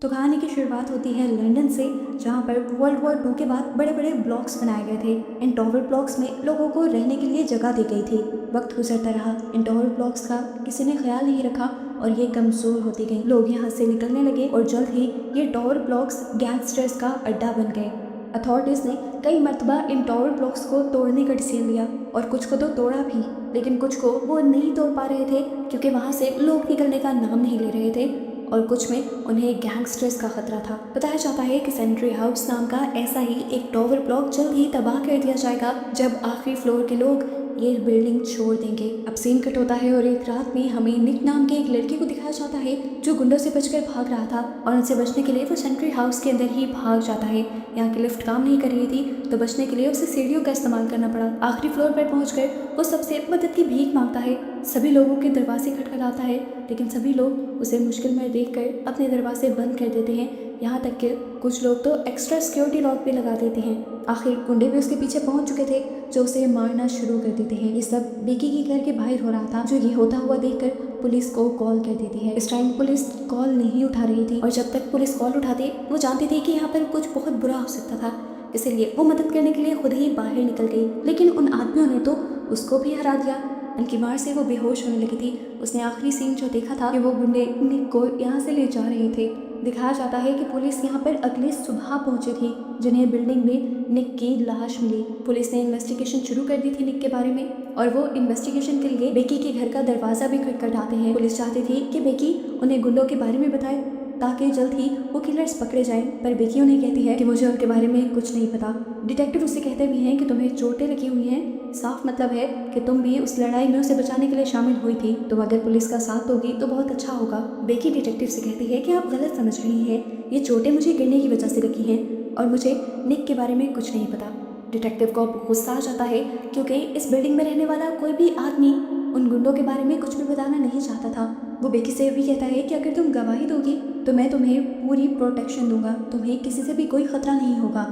तो कहानी की शुरुआत होती है लंदन से, जहाँ पर वर्ल्ड वॉर 2 के बाद बड़े बड़े ब्लॉक्स बनाए गए थे। इन टॉवर ब्लॉक्स में लोगों को रहने के लिए जगह दी गई थी। वक्त गुजरता रहा, इन टॉवर ब्लॉक्स का किसी ने ख्याल नहीं रखा और ये कमज़ोर होती गई। लोग यहाँ से निकलने लगे और जल्द ही ये टॉवर ब्लॉक्स गैंगस्टर्स का अड्डा बन गए। अथॉरिटीज़ ने कई मरतबा इन टॉवर ब्लॉक्स को तोड़ने का डिसीजन लिया और कुछ को तो तोड़ा भी, लेकिन कुछ को वो नहीं तोड़ पा रहे थे क्योंकि वहाँ से लोग निकलने का नाम नहीं ले रहे थे और कुछ में उन्हें गैंगस्टर्स का खतरा था। बताया जाता है कि सेंट्री हाउस नाम का ऐसा ही एक टॉवर ब्लॉक जल्द ही तबाह कर दिया जाएगा जब आखिरी फ्लोर के लोग ये बिल्डिंग छोड़ देंगे। अब सीन कट होता है और एक रात में हमें निक नाम के एक लड़के को दिखाया जाता है जो गुंडों से बचकर भाग रहा था और उनसे बचने के लिए वो सेंट्री हाउस के अंदर ही भाग जाता है। यहाँ की लिफ्ट काम नहीं कर रही थी तो बचने के लिए उसे सीढ़ियों का इस्तेमाल करना पड़ा। आखिरी फ्लोर पर पहुंचकर वो सबसे मदद की भीख मांगता है। सभी लोगों के दरवाजे खटखटाता है लेकिन सभी लोग उसे मुश्किल में देखकर अपने दरवाजे बंद कर देते हैं। यहाँ तक कि कुछ लोग तो एक्स्ट्रा सिक्योरिटी लॉक भी लगा देते हैं। आखिर गुंडे भी उसके पीछे पहुंच चुके थे जो उसे मारना शुरू कर देते हैं। ये सब बेकी के घर के बाहर हो रहा था जो ये होता हुआ देखकर पुलिस को कॉल कर देती है। इस टाइम पुलिस कॉल नहीं उठा रही थी और जब तक पुलिस कॉल उठाती वो जानती थी कि यहाँ पर कुछ बहुत बुरा हो सकता था, इसलिए वो मदद करने के लिए खुद ही बाहर निकल गई। लेकिन उन आदमियों ने तो उसको भी हरा दिया। उनकी मार से वो बेहोश होने लगी थी। उसने आखिरी सीन जो देखा था कि वो गुंडे निक को यहाँ से ले जा रहे थे। दिखाया जाता है कि पुलिस यहाँ पर अगले सुबह पहुंची थी जिन्हें बिल्डिंग में निक की लाश मिली। पुलिस ने इन्वेस्टिगेशन शुरू कर दी थी निक के बारे में और वो इन्वेस्टिगेशन के लिए बेकी के घर का दरवाज़ा भी खटखटाते हैं। पुलिस चाहती थी कि बेकी उन्हें गुंडों के बारे में बताए ताकि जल्द ही वो किलर्स पकड़े जाएं, पर बेकी उन्हें कहती है कि मुझे उनके बारे में कुछ नहीं पता। डिटेक्टिव उससे कहते भी हैं कि तुम्हें चोटें लगी हुई हैं, साफ मतलब है कि तुम भी उस लड़ाई में उसे बचाने के लिए शामिल हुई थी, तुम अगर पुलिस का साथ दोगी तो बहुत अच्छा होगा। बेकी डिटेक्टिव से कहती है कि आप गलत समझ रही हैं, ये चोटें मुझे गिरने की वजह से लगी हैं और मुझे निक के बारे में कुछ नहीं पता। डिटेक्टिव को गुस्सा आ जाता है क्योंकि इस बिल्डिंग में रहने वाला कोई भी आदमी उन गुंडों के बारे में कुछ भी बताना नहीं चाहता था। वो बेकी से भी कहता है कि अगर तुम गवाही दोगी तो मैं तुम्हें पूरी प्रोटेक्शन दूंगा, तुम्हें किसी से भी कोई खतरा नहीं होगा।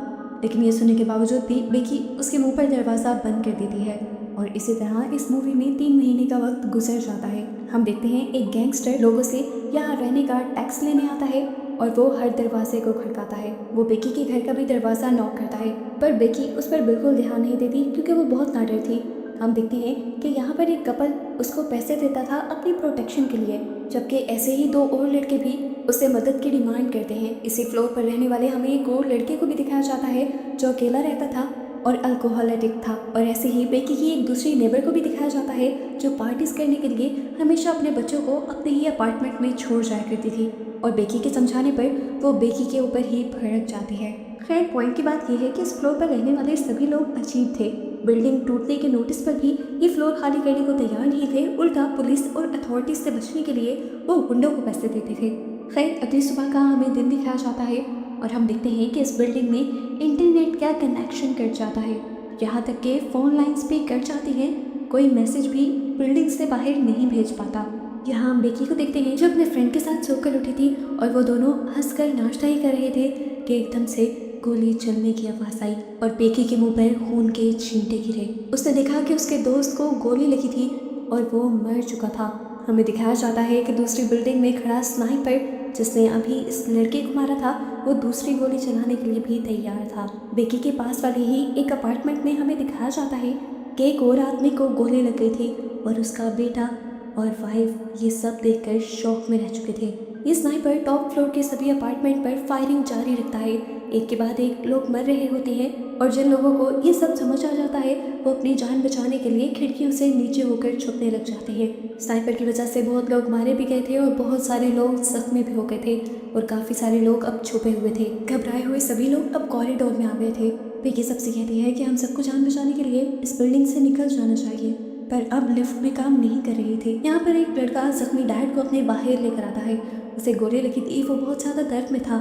लेकिन ये सुनने के बावजूद भी बेकी उसके मुंह पर दरवाज़ा बंद कर देती है और इसी तरह इस मूवी में 3 महीने का वक्त गुजर जाता है। हम देखते हैं एक गैंगस्टर लोगों से यहाँ रहने का टैक्स लेने आता है और वो हर दरवाजे को खड़काता है। वो बेकी के घर का भी दरवाज़ा नॉक करता है पर बेकी उस पर बिल्कुल ध्यान नहीं देती क्योंकि वो बहुत नाडर थी। हम देखते हैं कि यहाँ पर एक कपल उसको पैसे देता था अपनी प्रोटेक्शन के लिए, जबकि ऐसे ही 2 और लड़के भी उससे मदद की डिमांड करते हैं। इसी फ्लोर पर रहने वाले हमें एक और लड़के को भी दिखाया जाता है जो अकेला रहता था और अल्कोहल एडिक्ट था। और ऐसे ही बेकी की एक दूसरी नेबर को भी दिखाया जाता है जो पार्टीज करने के लिए हमेशा अपने बच्चों को अपने ही अपार्टमेंट में छोड़ जाया करती थी और बेकी के समझाने पर वो बेकी के ऊपर ही भड़क जाती है। खैर, पॉइंट की बात यह है कि इस फ्लोर पर रहने वाले सभी लोग अजीब थे। बिल्डिंग टूटने के नोटिस पर भी ये फ्लोर खाली करने को तैयार नहीं थे, उल्टा पुलिस और अथॉरिटीज से बचने के लिए वो गुंडों को पैसे देते थे। खैर, अगली सुबह का हमें दिन दिखाया जाता है और हम देखते हैं कि इस बिल्डिंग में इंटरनेट का कनेक्शन कट जाता है, यहाँ तक कि फ़ोन लाइन्स भी कट जाती हैं, कोई मैसेज भी बिल्डिंग से बाहर नहीं भेज पाता। यहाँ हम बेकी को देखते हैं जो अपने फ्रेंड के साथ सोकर उठी थी और वो दोनों हंसकर नाश्ता ही कर रहे थे कि एकदम से गोली चलने की आवाज़ आई और बेकी के मुंह पर खून के छींटे गिरे। उसने देखा कि उसके दोस्त को गोली लगी थी और वो मर चुका था। हमें दिखाया जाता है कि दूसरी बिल्डिंग में खड़ा स्नाइपर जिसने अभी इस लड़के को मारा था वो दूसरी गोली चलाने के लिए भी तैयार था। बेकी के पास वाले ही एक अपार्टमेंट में हमें दिखाया जाता है कि एक और आदमी को गोली लग गई थी और उसका बेटा और वाइफ ये सब देखकर शॉक में रह चुके थे। ये स्नाइपर टॉप फ्लोर के सभी अपार्टमेंट पर फायरिंग जारी रखता है, एक के बाद एक लोग मर रहे होते हैं और जिन लोगों को ये सब समझ आ जाता है वो अपनी जान बचाने के लिए खिड़कियों से नीचे होकर छुपने लग जाते हैं। स्नाइपर की वजह से बहुत लोग मारे भी गए थे और बहुत सारे लोग जख्मी भी हो गए थे और काफ़ी सारे लोग अब छुपे हुए थे। घबराए हुए सभी लोग अब कॉरिडोर में आ गए थे। बेकी सबसे कहती है कि हम सबको जान बचाने के लिए इस बिल्डिंग से निकल जाना चाहिए, पर अब लिफ्ट में काम नहीं कर रही थी। यहाँ पर एक लड़का जख्मी डैड को अपने बाहर लेकर आता है। उसे गोली लगी थी, वो बहुत ज़्यादा दर्द में था।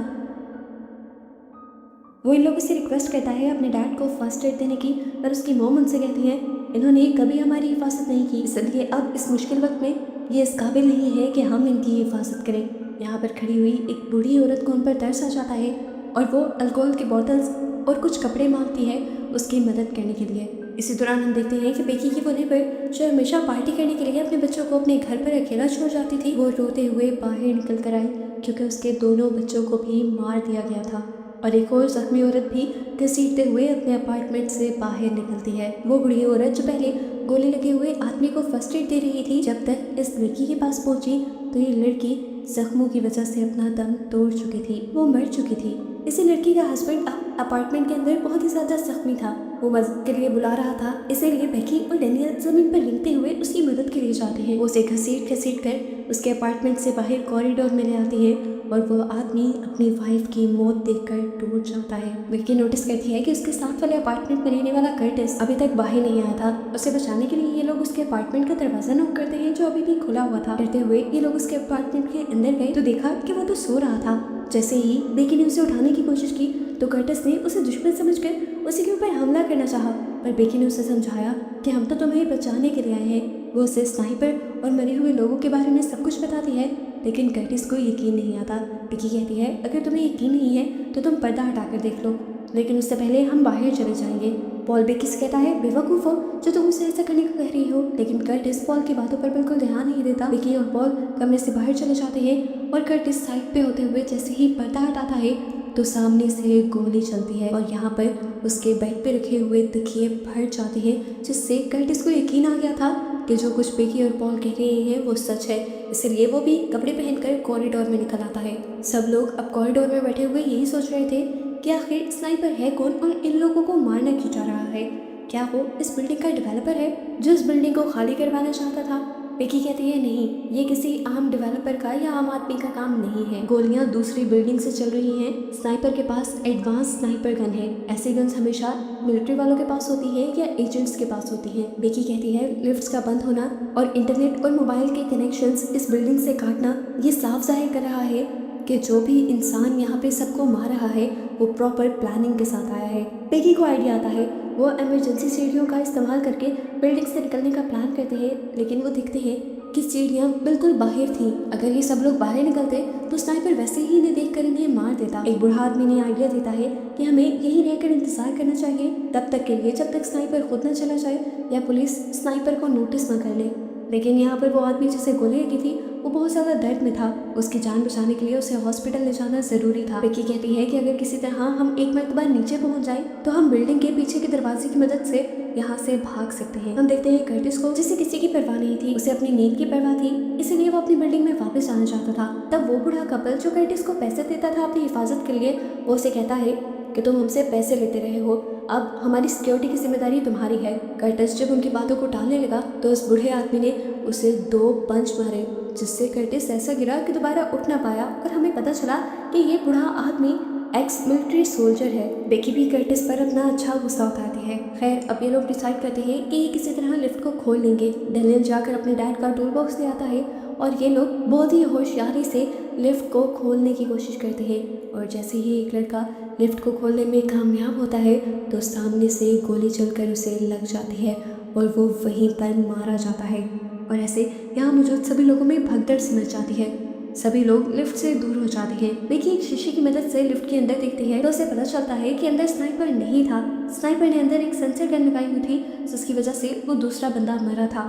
वो इन लोगों से रिक्वेस्ट करता है अपने डैड को फर्स्ट एड देने की, पर उसकी मॉम उनसे कहती है इन्होंने कभी हमारी हिफाजत नहीं की, इसलिए अब इस मुश्किल वक्त में ये इस काबिल नहीं है कि हम इनकी हिफाजत करें। यहाँ पर खड़ी हुई एक बूढ़ी औरत को उन पर तरस आ जाता है और वो अल्कोहल की बॉटल्स और कुछ कपड़े मांगती है उसकी मदद करने के लिए। इसी दौरान हम देखते हैं कि बेकी की वो नेबर जो हमेशा पार्टी करने के लिए अपने बच्चों को अपने घर पर अकेला छोड़ जाती थी वो रोते हुए बाहर निकल कर आई क्योंकि उसके दोनों बच्चों को भी मार दिया गया था। और एक और जख्मी औरत भी घसीटते हुए अपने अपार्टमेंट से बाहर निकलती है। वो बूढ़ी औरत जो पहले गोली लगे हुए आदमी को फर्स्ट एड दे रही थी, जब तक इस लड़की के पास पहुंची तो ये लड़की जख्मों की वजह से अपना दम तोड़ चुकी थी, वो मर चुकी थी। इसी लड़की का हस्बैंड अपार्टमेंट के अंदर बहुत ही ज्यादा जख्मी था। वो मदद के लिए बुला रहा था, इसीलिए बेकी और डेनियल जमीन पर लेटते हुए उसकी मदद के लिए जाते हैं। वो उसे घसीट घसीट कर उसके अपार्टमेंट से बाहर कॉरिडोर में ले आती है और वो आदमी अपनी वाइफ की मौत देखकर टूट जाता है। विक्की नोटिस करती है कि उसके साथ वाले अपार्टमेंट में रहने वाला कर्टिस अभी तक बाहर नहीं आया था। उसे बचाने के लिए ये लोग उसके अपार्टमेंट का दरवाजा नॉक करते हैं जो अभी भी खुला हुआ था। डरते हुए ये लोग उसके अपार्टमेंट के अंदर गए तो देखा कि वो तो सो रहा था। जैसे ही बेकी ने उसे उठाने की कोशिश की तो कर्टिस ने उसे दुश्मन समझकर उसी के ऊपर हमला करना चाहा, पर बेकी ने उसे समझाया कि हम तो तुम्हें बचाने के लिए आए हैं। वो उसे स्नाइपर और मरे हुए लोगों के बारे में सब कुछ बताती है, लेकिन कर्टिस को यकीन नहीं आता। बेकी कहती है अगर तुम्हें यकीन नहीं है तो तुम पर्दा हटाकर देख लो, लेकिन उससे पहले हम बाहर चले जाएंगे। पॉल बेकी से कहता है बेवकूफ़ हो जो तुम उसे ऐसा करने को कह रही हो, लेकिन कर्टिस पॉल की बातों पर बिल्कुल ध्यान नहीं देता। बेकी और पॉल कमरे से बाहर चले जाते हैं और कर्टिस साइड पे होते हुए जैसे ही पर्दा हटाता है तो सामने से गोली चलती है और यहाँ पर उसके बेड पे रखे हुए तकिए फट जाते हैं, जिससे कर्टिस को यकीन आ गया था कि जो कुछ बेकी और पॉल कह रहे हैं वो सच है। इसलिए वो भी कपड़े पहनकर कॉरिडोर में निकल आता है। सब लोग अब कॉरिडोर में बैठे हुए यही सोच रहे थे कि आखिर स्नाइपर है कौन और इन लोगों को मारना क्यों जा रहा है। क्या वो इस बिल्डिंग का डेवलपर है जो इस बिल्डिंग को खाली करवाना चाहता था? बेकी कहती है नहीं, ये किसी आम डेवलपर का या आम आदमी का काम नहीं है। गोलियां दूसरी बिल्डिंग से चल रही हैं। स्नाइपर के पास एडवांस स्नाइपर गन है। ऐसी गन्स हमेशा मिलिट्री वालों के पास होती है या एजेंट्स के पास होती है। बेकी कहती है लिफ्ट्स का बंद होना और इंटरनेट और मोबाइल के कनेक्शंस इस बिल्डिंग से काटना ये साफ जाहिर कर रहा है कि जो भी इंसान यहाँ पे सबको मार रहा है वो प्रॉपर प्लानिंग के साथ आया है। बेकी को आइडिया आता है। वो इमरजेंसी सीढ़ियों का इस्तेमाल करके बिल्डिंग से निकलने का प्लान करते हैं, लेकिन वो दिखते हैं कि सीढ़ियाँ बिल्कुल बाहर थी। अगर ये सब लोग बाहर निकलते तो स्नाइपर वैसे ही इन्हें देखकर इन्हें मार देता। एक बूढ़ा आदमी ने आइडिया देता है कि हमें यहीं रहकर इंतजार करना चाहिए तब तक के लिए जब तक स्नाइपर खुद न चला जाए या पुलिस स्नाइपर को नोटिस न कर ले। लेकिन यहाँ पर वो आदमी जिसे गोली लगी थी वो बहुत ज़्यादा दर्द में था। उसकी जान बचाने के लिए उसे हॉस्पिटल ले जाना ज़रूरी था। बेकी कहती है कि अगर किसी तरह हम एक मरतबा नीचे पहुँच जाए तो हम बिल्डिंग के पीछे के दरवाजे की मदद से यहाँ से भाग सकते हैं। हम देखते हैं कर्टिस को, जिसे किसी की परवाह नहीं थी, उसे अपनी नींद की परवाह थी, इसीलिए वो अपनी बिल्डिंग में वापस जाना चाहता था। तब वो बूढ़ा कपल जो कर्टिस को पैसे देता था अपनी हिफाजत के लिए, वो उसे कहता है कि तुम हमसे पैसे लेते रहे हो, अब हमारी सिक्योरिटी की जिम्मेदारी तुम्हारी है। कर्टिस जब उनकी बातों को टालने लगा तो उस बूढ़े आदमी ने उसे 2 पंच मारे, जिससे कर्टिस ऐसा गिरा कि दोबारा उठ ना पाया और हमें पता चला कि ये बूढ़ा आदमी एक्स मिलिट्री सोल्जर है। बेकी भी कर्टिस पर अपना अच्छा गुस्सा उठाती है। खैर अब ये लोग डिसाइड करते हैं कि ये किसी तरह लिफ्ट को खोल लेंगे। डेनियल जाकर अपने डैड का टूल बॉक्स ले आता है और ये लोग बहुत ही होशियारी से लिफ्ट को खोलने की कोशिश करते हैं। और जैसे ही एक लड़का लिफ्ट को खोलने में कामयाब होता है तो सामने से गोली चलकर उसे लग जाती है और वो वहीं पर मारा जाता है। और ऐसे यहाँ मौजूद सभी लोगों में भगदड़ सी मच जाती है। सभी लोग लिफ्ट से दूर हो जाते हैं। बेकी एक शीशे की मदद से लिफ्ट के अंदर देखती है तो उसे पता चलता है कि अंदर स्नाइपर नहीं था। स्नाइपर ने अंदर एक सेंसर गन लगाई हुई थी, जिसकी वजह से वो दूसरा बंदा मरा था।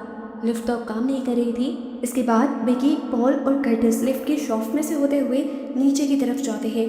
लिफ्ट तो अब काम नहीं कर रही थी। इसके बाद बेकी, पॉल और कर्टिस लिफ्ट के शॉफ्ट में से होते हुए नीचे की तरफ जाते हैं।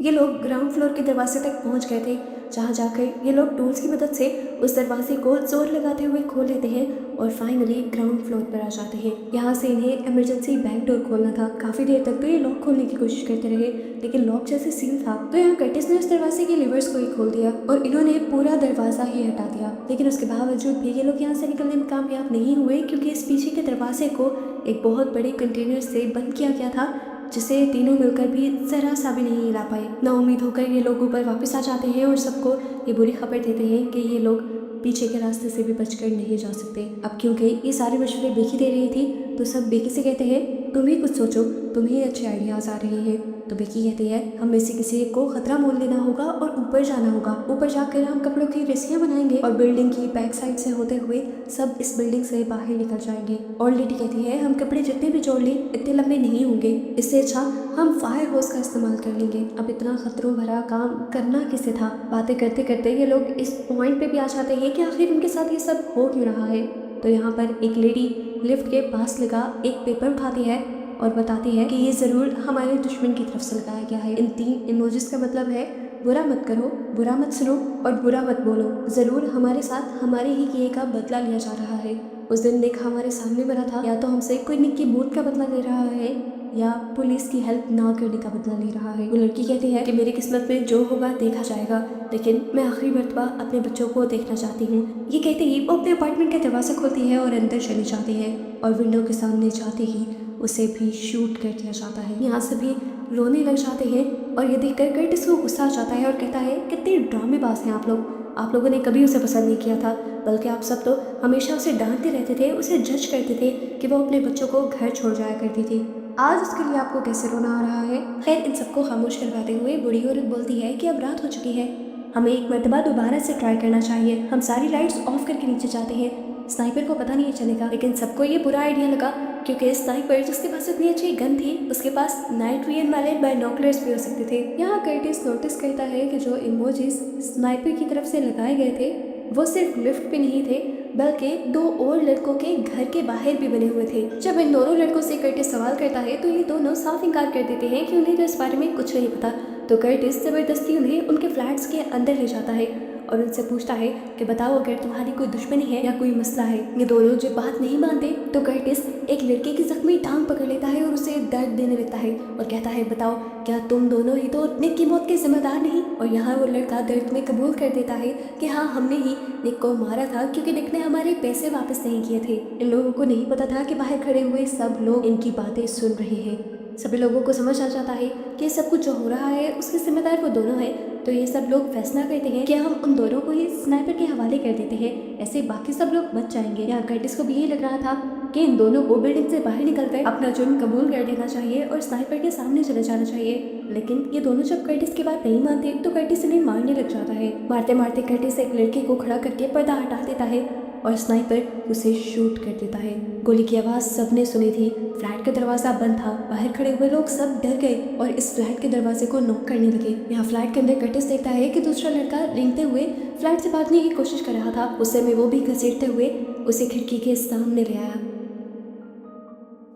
ये लोग ग्राउंड फ्लोर के दरवाजे तक पहुंच गए थे, जहां जाकर ये लोग टूल्स की मदद से उस दरवाजे को जोर लगाते हुए खोल लेते हैं और फाइनली ग्राउंड फ्लोर पर आ जाते हैं। यहाँ से इन्हें इमरजेंसी बैक डोर खोलना था। काफ़ी देर तक तो ये लॉक खोलने की कोशिश करते रहे, लेकिन लॉक जैसे सील था तो यहाँ कर्टिस ने उस दरवाजे के लिवर्स को ही खोल दिया और इन्होंने पूरा दरवाज़ा ही हटा दिया। लेकिन उसके बावजूद भी ये लोग यहाँ से निकलने में कामयाब नहीं हुए, क्योंकि इस पीछे के दरवाजे को एक बहुत बड़े कंटेनर से बंद किया गया था, जिसे तीनों मिलकर भी जरा सा भी नहीं हिला पाए। नाउम्मीद होकर ये लोग ऊपर वापस आ जाते हैं और सबको ये बुरी खबर देते हैं कि ये लोग पीछे के रास्ते से भी बचकर नहीं जा सकते। अब क्योंकि ये सारे मशवरे बेकी दे रही थी तो सब बेकी से कहते हैं तुम ही कुछ सोचो, तुम्हें अच्छे आइडियाज़ आ रहे हैं। तो बेकी कहती है हम में से किसी को खतरा मोल लेना होगा और ऊपर जाना होगा। ऊपर जाकर हम कपड़ों की रस्सियाँ बनाएंगे और बिल्डिंग की बैक साइड से होते हुए सब इस बिल्डिंग से बाहर निकल जाएंगे। और लेडी कहती है हम कपड़े जितने भी जोड़ लें इतने लंबे नहीं होंगे, इससे अच्छा हम फायर होस का इस्तेमाल कर लेंगे। अब इतना खतरों भरा काम करना किसे था। बातें करते करते ये लोग इस पॉइंट पे भी आ जाते हैं कि आखिर उनके साथ ये सब हो क्यों रहा है। तो यहाँ पर एक लेडी लिफ्ट के पास लगा एक पेपर उठाती है और बताती है कि ये ज़रूर हमारे दुश्मन की तरफ से लगाया गया है। इन 3 इमोजीज का मतलब है बुरा मत करो, बुरा मत सुनो और बुरा मत बोलो। ज़रूर हमारे साथ हमारे ही किए का बदला लिया जा रहा है। उस दिन निक हमारे सामने मरा था, या तो हमसे कोई निक की मौत का बदला ले रहा है या पुलिस की हेल्प ना करने का बदला ले रहा है। वो लड़की कहती है कि मेरी किस्मत में जो होगा देखा जाएगा, लेकिन मैं आखिरी मरतबा अपने बच्चों को देखना चाहती हूँ। ये कहते ही वो अपने अपार्टमेंट का दरवाज़ा खोलती है और अंदर चली जाती है और विंडो के सामने जाते ही उसे भी शूट कर दिया जाता है। यहाँ सभी रोने लग जाते हैं और ये देखकर कर्टिस को गुस्सा आ जाता है और कहता है कितने ड्रामेबाज हैं आप लोग। आप लोगों ने कभी उसे पसंद नहीं किया था, बल्कि आप सब तो हमेशा उसे डांटते रहते थे, उसे जज करते थे कि वो अपने बच्चों को घर छोड़ जाया करती थी। आज उसके लिए आपको कैसे रोना आ रहा है? खैर, इन सबको खामोश करवाते हुए बूढ़ी औरत बोलती है कि अब रात हो चुकी है, हमें एक मरतबा दोबारा से ट्राई करना चाहिए। हम सारी लाइट्स ऑफ करके नीचे जाते हैं। स्नाइपर को पता नहीं चलेगा, लेकिन सबको ये बुरा आइडिया लगा क्योंकि स्नाइपर जिसके पास इतनी अच्छी गन थी उसके पास नाइट विजन वाले बाइनोकुलर्स भी हो सकते थे। यहाँ कर्टिस नोटिस करता है कि जो इमोजीज स्नाइपर की तरफ से लगाए गए थे वो सिर्फ लिफ्ट पे नहीं थे, बल्कि 2 और लड़कों के घर के बाहर भी बने हुए थे। जब इन दोनों लड़कों से कर्टिस सवाल करता है तो ये दोनों साफ इनकार कर देते हैं कि उन्हें तो इस बारे में कुछ नहीं पता। तो कर्टिस जबरदस्ती उन्हें उनके फ्लैट्स के अंदर ले जाता है और उनसे पूछता है कि बताओ अगर तुम्हारी कोई दुश्मनी है या कोई मसला है। ये दोनों जब बात नहीं मानते तो कर्टिस एक लड़के की जख्मी टांग पकड़ लेता है और उसे दर्द देने लगता है और कहता है बताओ क्या तुम दोनों ही तो निक की मौत के जिम्मेदार नहीं? और यहाँ वो लड़का दर्द में कबूल कर देता है कि हाँ, हमने ही निक को मारा था क्योंकि निक ने हमारे पैसे वापस नहीं किए थे। इन लोगों को नहीं पता था कि बाहर खड़े हुए सब लोग इनकी बातें सुन रहे हैं। सभी लोगों को समझ आ जाता है कि सब कुछ जो हो रहा है उसके जिम्मेदार वो दोनों हैं। तो ये सब लोग फैसला करते हैं कि हम उन दोनों को ही स्नाइपर के हवाले कर देते हैं, ऐसे बाकी सब लोग बच जाएंगे। यहाँ कर्टिस को भी यही लग रहा था कि इन दोनों को बिल्डिंग से बाहर निकलकर अपना जुर्म कबूल कर देना चाहिए और स्नाइपर के सामने चले जाना चाहिए। लेकिन ये दोनों जब कर्टिस की बात नहीं मानते तो कर्टिस इन्हें मारने लग जाता है। मारते मारते कर्टिस एक लड़के को खड़ा करके पर्दा हटा देता है और स्नाइपर उसे शूट कर देता है। गोली की आवाज़ सबने सुनी थी। फ्लैट का दरवाज़ा बंद था। बाहर खड़े हुए लोग सब डर गए और इस फ्लैट के दरवाजे को नॉक करने लगे। यहाँ फ्लैट के अंदर कर्टिस देखता है कि दूसरा लड़का रेंगते हुए फ्लैट से भागने की कोशिश कर रहा था। उस समय वो भी घसीटते हुए उसे खिड़की के सामने ले आया।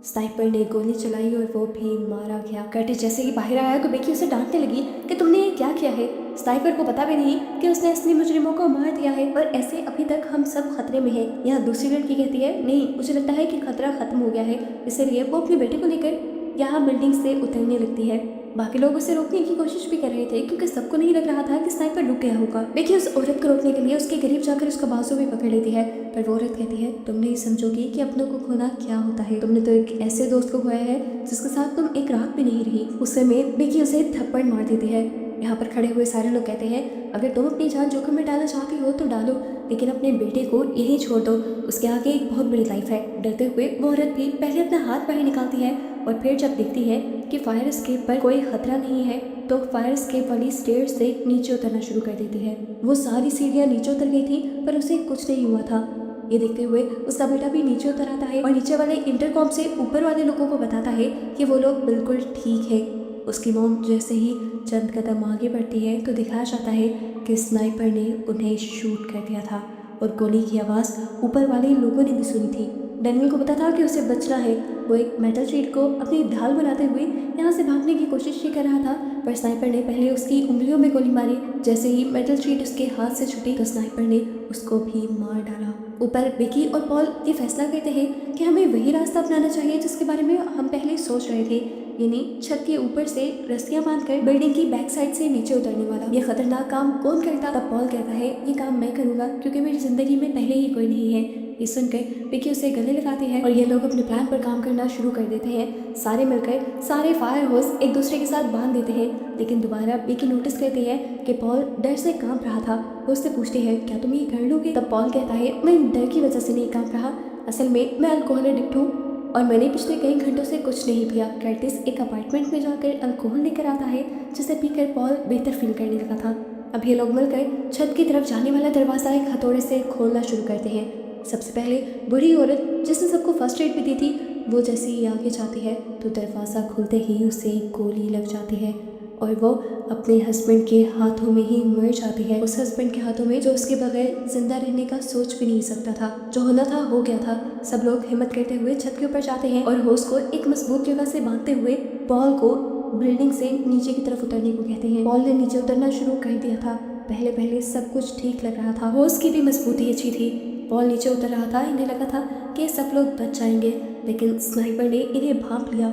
स्नाइपर ने गोली चलाई और वो भी मारा गया। कर्टिस जैसे ही बाहर आया तो बेकी उसे डांटने लगी कि तुमने ये क्या किया है। स्नाइपर को पता भी नहीं कि उसने असली मुजरिमों को मार दिया है और ऐसे अभी तक हम सब खतरे में हैं। यहाँ दूसरी लड़की कहती है नहीं, मुझे लगता है कि खतरा खत्म हो गया है, इसलिए वो अपने बेटे को लेकर यहाँ बिल्डिंग से उतरने लगती है। बाकी लोग उसे रोकने की कोशिश भी कर रहे थे क्योंकि सबको नहीं लग रहा था कि स्नाइपर रुक गया होगा। बेकी उस औरत को रोकने के लिए उसके करीब जाकर उसका बाजू भी पकड़ लेती है, पर वो औरत कहती है तुम नहीं समझोगी कि अपनों को खोना क्या होता है। तुमने तो एक ऐसे दोस्त को खोया है जिसके साथ तुम एक रात भी नहीं रही। उस समय बेकी उसे थप्पड़ मार देती है। यहाँ पर खड़े हुए सारे लोग कहते हैं अगर तुम अपनी जान जोखिम में डालना चाहती हो तो डालो, लेकिन अपने बेटे को यहीं छोड़ दो, उसके आगे एक बहुत बड़ी लाइफ है। डरते हुए वो औरत भी पहले अपना हाथ बाहर निकालती है और फिर जब देखती है कि फायर एस्केप पर कोई खतरा नहीं है तो फायर एस्केप वाली स्टेयर से नीचे उतरना शुरू कर देती है। वो सारी सीढ़ियाँ नीचे उतर गई थी पर उसे कुछ नहीं हुआ था। ये देखते हुए उसका बेटा भी नीचे उतर आता है और नीचे वाले इंटरकॉम से ऊपर वाले लोगों को बताता है कि वो लोग बिल्कुल ठीक है। उसकी मॉम जैसे ही चंद कदम आगे बढ़ती है तो दिखाया जाता है कि स्नाइपर ने उन्हें शूट कर दिया था और गोली की आवाज़ ऊपर वाले लोगों ने भी सुनी थी। डैनियल को पता था कि उसे बचना है। वो एक मेटल शीट को अपनी ढाल बनाते हुए यहाँ से भागने की कोशिश ही कर रहा था, पर स्नाइपर ने पहले उसकी उंगलियों में गोली मारी। जैसे ही मेटल शीट उसके हाथ से छूटी तो स्नाइपर ने उसको भी मार डाला। ऊपर बेकी और पॉल ये फैसला करते हैं कि हमें वही रास्ता अपनाना चाहिए जिसके बारे में हम पहले सोच रहे थे, यानी छत के ऊपर से रस्सियां बांधकर बिल्डिंग की बैक साइड से नीचे उतरने वाला। ये खतरनाक काम कौन करता? तब पॉल कहता है ये काम मैं करूंगा क्योंकि मेरी जिंदगी में पहले ही कोई नहीं है। ये सुनकर बेकी उसे गले लगाती है और ये लोग अपने प्लान पर काम करना शुरू कर देते हैं। सारे मिलकर सारे फायर होस एक दूसरे के साथ बांध देते हैं, लेकिन दोबारा बेकी नोटिस करती है कि पॉल डर से कांप रहा था। वो उससे पूछती है क्या तुम ये कर लोगे? तब पॉल कहता है मैं डर की वजह से नहीं कांप रहा, असल में मैं अल्कोहल एडिक्ट हूँ और मैंने पिछले कई घंटों से कुछ नहीं पिया। कर्टिस एक अपार्टमेंट में जाकर अल्कोहल लेकर आता है जिसे पीकर पॉल बेहतर फील करने लगा था। अब ये लोग मिलकर छत की तरफ जाने वाला दरवाज़ा एक हथौड़े से खोलना शुरू करते हैं। सबसे पहले बूढ़ी औरत जिसने सबको फर्स्ट एड भी दी थी वो जैसे ही आगे जाती है तो दरवाज़ा खुलते ही उसे गोली लग जाती है और वो अपने हस्बैंड के हाथों में ही मर जाती है। उस हस्बैंड के हाथों में जो उसके बगैर जिंदा रहने का सोच भी नहीं सकता था। जो होना था हो गया था। सब लोग हिम्मत करते हुए छत के ऊपर जाते हैं और होस्ट को एक मजबूत जगह से बांधते हुए पॉल को बिल्डिंग से नीचे की तरफ उतरने को कहते हैं। पॉल ने नीचे उतरना शुरू कर दिया था। पहले पहले सब कुछ ठीक लग रहा था, होस्ट की भी मजबूती अच्छी थी। पॉल नीचे उतर रहा था, इन्हें लगा था कि सब लोग बच जाएंगे, लेकिन स्नाइपर ने इन्हें भांप लिया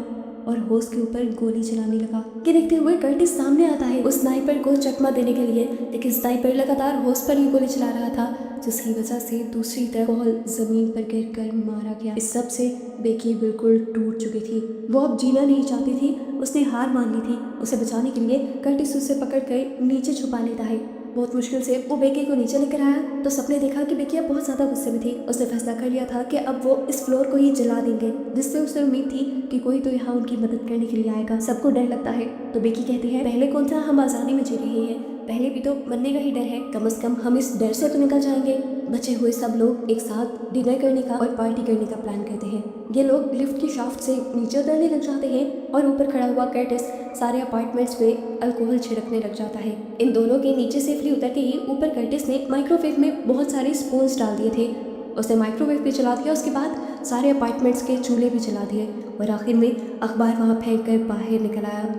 और होस्ट के ऊपर गोली चलाने लगा। ये देखते हुए कर्टिस सामने आता है उस स्नाइपर को चकमा देने के लिए, लेकिन स्नाइपर लगातार होस्ट पर ही गोली चला रहा था, जिसकी वजह से दूसरी तरफ पॉल जमीन पर गिरकर मारा गया। इस सब से बेकी बिल्कुल टूट चुकी थी। वो अब जीना नहीं चाहती थी, उसने हार मान ली थी। उसे बचाने के लिए कर्टिस उसे पकड़कर नीचे छुपा लेता है। बहुत मुश्किल से वो बेकी को नीचे लेकर आया तो सबने देखा कि बेकी अब बहुत ज़्यादा गुस्से में थी। उसने फैसला कर लिया था कि अब वो इस फ्लोर को ही जला देंगे, जिससे उसे उम्मीद थी कि कोई तो यहाँ उनकी मदद करने के लिए आएगा। सबको डर लगता है तो बेकी कहती है, पहले कौन था, हम आज़ादी में जी रहे हैं, पहले भी तो मरने का ही डर है, कम से कम हम इस डर से तो निकल जाएंगे। बचे हुए सब लोग एक साथ डिनर करने का और पार्टी करने का प्लान करते हैं। ये लोग लिफ्ट की शाफ्ट से नीचे उतरने लग जाते हैं और ऊपर खड़ा हुआ कर्टिस सारे अपार्टमेंट्स में अल्कोहल छिड़कने लग जाता है। इन दोनों के नीचे से फ्री उतरते ही ऊपर कर्टिस ने माइक्रोवेव में बहुत सारे स्पून्स डाल दिए थे। उसने माइक्रोवेव भी चला दिया, उसके बाद सारे अपार्टमेंट्स के चूल्हे भी जला दिए और आखिर में अखबार वहाँ फेंक कर बाहर निकल आया।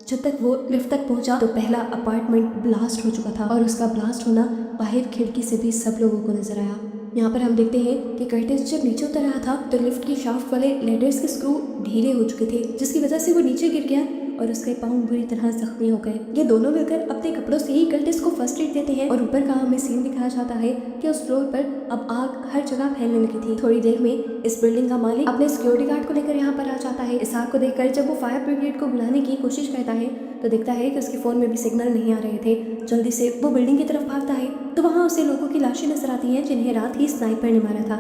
जब तक वो लिफ्ट तक पहुंचा तो पहला अपार्टमेंट ब्लास्ट हो चुका था और उसका ब्लास्ट होना बाहर खिड़की से भी सब लोगों को नजर आया। यहाँ पर हम देखते हैं कि कर्टिस जब नीचे उतर रहा था तो लिफ्ट की शाफ्ट वाले लेडर्स के स्क्रू ढीले हो चुके थे, जिसकी वजह से वो नीचे गिर गया और उसके पाँव बुरी तरह जख्मी हो गए। ये दोनों मिलकर अपने कपड़ों से ही कर्टिस को फर्स्ट एड देते हैं और ऊपर का हमें सीन दिखाया जाता है कि उस फ्लोर पर अब आग हर जगह फैलने लगी थी। थोड़ी देर में इस बिल्डिंग का मालिक अपने सिक्योरिटी गार्ड को लेकर यहाँ पर आ जाता है। इस आग को देखकर जब वो फायर ब्रिगेड को बुलाने की कोशिश करता है तो देखता है कि उसके फ़ोन में भी सिग्नल नहीं आ रहे थे। जल्दी से वो बिल्डिंग की तरफ भागता है तो वहाँ उसे लोगों की लाशें नजर आती हैं जिन्हें रात ही स्नाइपर ने मारा था।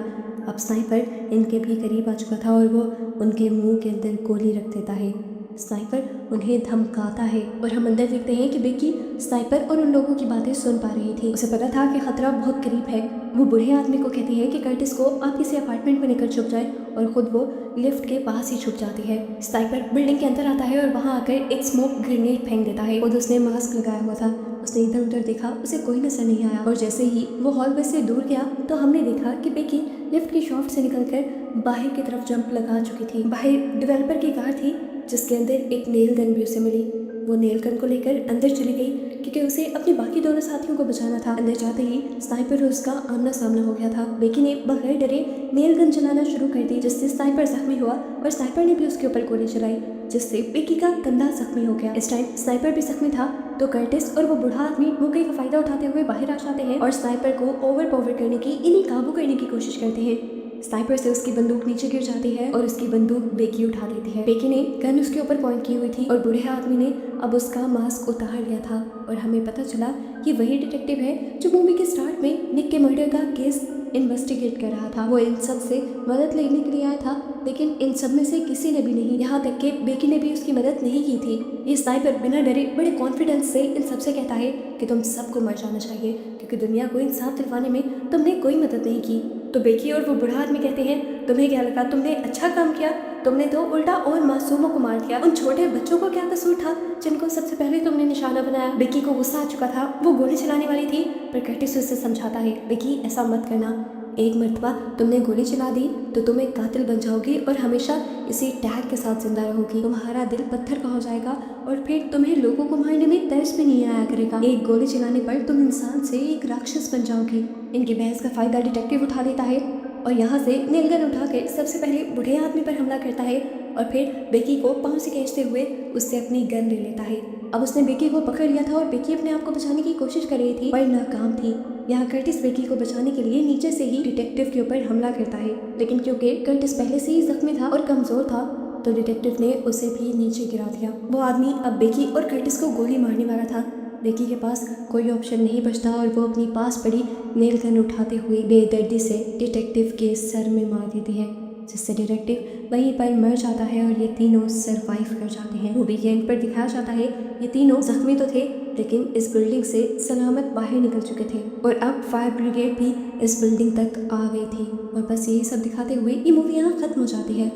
अब स्नाइपर इनके भी करीब आ चुका था और वो उनके मुंह के अंदर गोली रख देता है। स्नाइपर उन्हें धमकाता है और हम अंदर देखते हैं कि बेकी स्नाइपर और उन लोगों की बातें सुन पा रही थी। उसे पता था कि खतरा बहुत करीब है। वो बूढ़े आदमी को कहती है कि कर्टिस को आप किसी अपार्टमेंट में लेकर छुप जाए और खुद वो लिफ्ट के पास ही छुप जाती है। स्नाइपर बिल्डिंग के अंदर आता है और वहाँ आकर एक स्मोक ग्रेनेड फेंक देता है। खुद उसने मास्क लगाया हुआ था। उसने इधर उधर देखा, उसे कोई नजर नहीं आया और जैसे ही वो हॉलवे से दूर गया तो हमने देखा कि बेकी लिफ्ट की शाफ्ट से निकलकर बाहर की तरफ जंप लगा चुकी थी। बाहर डेवलपर की कार थी जिसके अंदर एक नेल गन भी उसे मिली। वो नेल गन को लेकर अंदर चली गई क्योंकि उसे अपने बाकी दोनों साथियों को बचाना था। अंदर जाते ही स्नाइपर और उसका आमना सामना हो गया था। बेकी ने बगैर डरे नेल गन चलाना शुरू कर दी, जिससे स्नाइपर जख्मी हुआ और स्नाइपर ने भी उसके ऊपर गोली चलाई, जिससे बेकी का कंधा जख्मी हो गया। इस टाइम स्नाइपर भी जख्मी था तो कर्टिस और वो बूढ़ा आदमी मौके का फायदा उठाते हुए बाहर आ जाते हैं और स्नाइपर को ओवरपावर करने की, इन्हें काबू करने की कोशिश करते हैं। स्नाइपर से उसकी बंदूक नीचे गिर जाती है और उसकी बंदूक बेकी उठा देती है। बेकी ने गन उसके ऊपर पॉइंट की हुई थी और बूढ़े आदमी ने अब उसका मास्क उतार लिया था और हमें पता चला कि वही डिटेक्टिव है जो मूवी के स्टार्ट में निक के मर्डर का केस इन्वेस्टिगेट कर रहा था। वो इन सब से मदद लेने के लिए आया था, लेकिन इन सब में से किसी ने भी नहीं, यहाँ तक कि बेकी ने भी उसकी मदद नहीं की थी। ये स्नाइपर बिना डरे बड़े कॉन्फिडेंस से इन सबसे कहता है कि तुम सबको मर जाना चाहिए क्योंकि दुनिया को इंसाफ दिलवाने में तुमने कोई मदद नहीं की। तो बेकी और वो बूढ़ा आदमी कहते हैं, तुम्हें क्या लगा तुमने अच्छा काम किया, तुमने तो उल्टा और मासूमों को मार दिया। उन छोटे बच्चों को क्या कसूर था जिनको सबसे पहले तुमने निशाना बनाया। बेकी को गुस्सा आ चुका था, वो गोली चलाने वाली थी पर कर्टिस उससे समझाता है, बेकी ऐसा मत करना, एक मर्तबा तुमने गोली चला दी तो तुम एक कातिल बन जाओगी और हमेशा इसी टैग के साथ जिंदा रहोगी। तुम्हारा दिल पत्थर का हो जाएगा और फिर तुम्हें लोगों को मारने में तरस भी नहीं आया करेगा। एक गोली चलाने पर तुम इंसान से एक राक्षस बन जाओगी। इनकी बहस का फायदा डिटेक्टिव उठा लेता है और यहाँ से नेलगन उठाकर सबसे पहले बूढ़े आदमी पर हमला करता है और फिर बेकी को पाँव से खींचते हुए उससे अपनी गन ले लेता है। अब उसने बेकी को पकड़ लिया था और बेकी अपने आप को बचाने की कोशिश कर रही थी पर नाकाम थी। यहाँ कर्टिस बेकी को बचाने के लिए नीचे से ही डिटेक्टिव के ऊपर हमला करता है, लेकिन क्योंकि कर्टिस पहले से ही जख्मी था और कमजोर था तो डिटेक्टिव ने उसे भी नीचे गिरा दिया। वो आदमी अब बेकी और कर्टिस को गोली मारने वाला था। बेकी के पास कोई ऑप्शन नहीं बचता और वो अपनी पास पड़ी नेल गन उठाते हुए बेदर्दी से डिटेक्टिव के सर में मार देती है, जिससे डिटेक्टिव वहीं पर मर जाता है और ये तीनों सरवाइव कर जाते हैं। मूवी के एंड पर दिखाया जाता है ये तीनों जख्मी तो थे लेकिन इस बिल्डिंग से सलामत बाहर निकल चुके थे और अब फायर ब्रिगेड भी इस बिल्डिंग तक आ गई थी। और बस यही सब दिखाते हुए ये मूवी यहाँ खत्म हो जाती है।